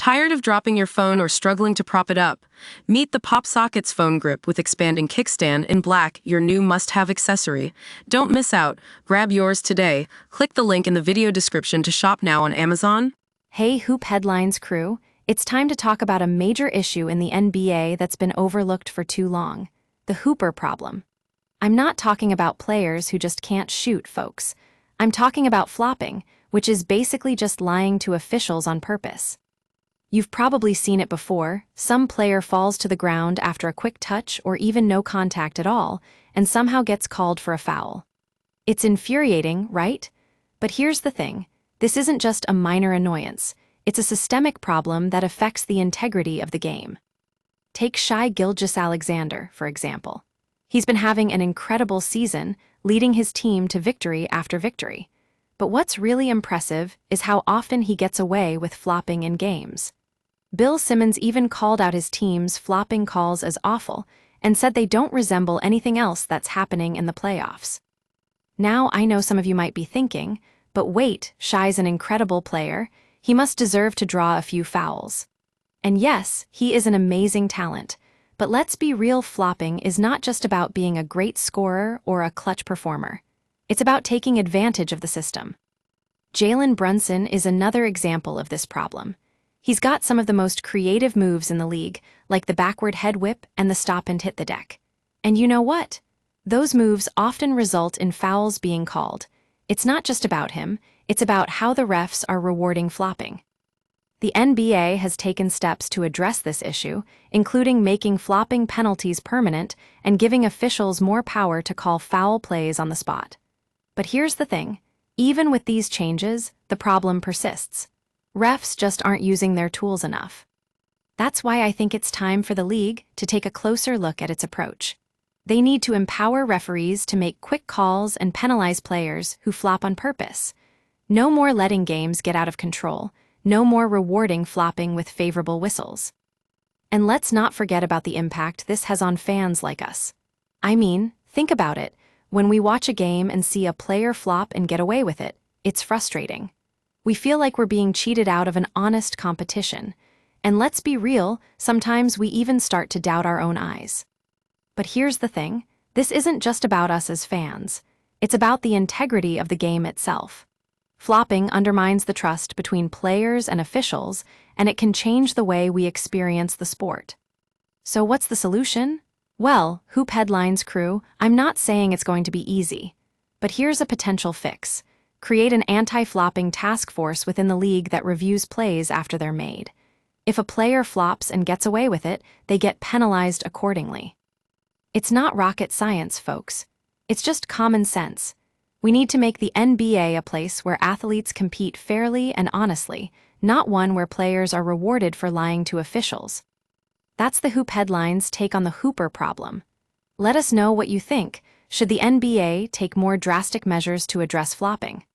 Tired of dropping your phone or struggling to prop it up? Meet the Pop Sockets phone grip with expanding kickstand in black, your new must-have accessory. Don't miss out. Grab yours today. Click the link in the video description to shop now on Amazon. Hey Hoop Headlines crew, it's time to talk about a major issue in the NBA that's been overlooked for too long: the Hooper problem. I'm not talking about players who just can't shoot, folks. I'm talking about flopping, which is basically just lying to officials on purpose. You've probably seen it before. Some player falls to the ground after a quick touch or even no contact at all, and somehow gets called for a foul. It's infuriating, right? But here's the thing. This isn't just a minor annoyance. It's a systemic problem that affects the integrity of the game. Take Gilgeous-Alexander, for example. He's been having an incredible season, leading his team to victory after victory. But what's really impressive is how often he gets away with flopping in games. Bill Simmons even called out his team's flopping calls as awful and said they don't resemble anything else that's happening in the playoffs. Now I know some of you might be thinking, but wait, Shai's an incredible player. He must deserve to draw a few fouls. And yes, he is an amazing talent. But let's be real, flopping is not just about being a great scorer or a clutch performer. It's about taking advantage of the system. Jalen Brunson is another example of this problem. He's got some of the most creative moves in the league, like the backward head whip and the stop and hit the deck. And you know what? Those moves often result in fouls being called. It's not just about him, it's about how the refs are rewarding flopping. The NBA has taken steps to address this issue, including making flopping penalties permanent and giving officials more power to call foul plays on the spot. But here's the thing. Even with these changes, the problem persists. Refs just aren't using their tools enough. That's why I think it's time for the league to take a closer look at its approach. They need to empower referees to make quick calls and penalize players who flop on purpose. No more letting games get out of control. No more rewarding flopping with favorable whistles. And let's not forget about the impact this has on fans like us. I mean, think about it. When we watch a game and see a player flop and get away with it, it's frustrating. We feel like we're being cheated out of an honest competition. And let's be real, sometimes we even start to doubt our own eyes. But here's the thing. This isn't just about us as fans. It's about the integrity of the game itself. Flopping undermines the trust between players and officials, and it can change the way we experience the sport. So what's the solution? Well, Hoop Headlines crew, I'm not saying it's going to be easy. But here's a potential fix. Create an anti-flopping task force within the league that reviews plays after they're made. If a player flops and gets away with it, they get penalized accordingly. It's not rocket science, folks. It's just common sense. We need to make the NBA a place where athletes compete fairly and honestly, not one where players are rewarded for lying to officials. That's the Hoop Headlines take on the Hooper problem. Let us know what you think. Should the NBA take more drastic measures to address flopping?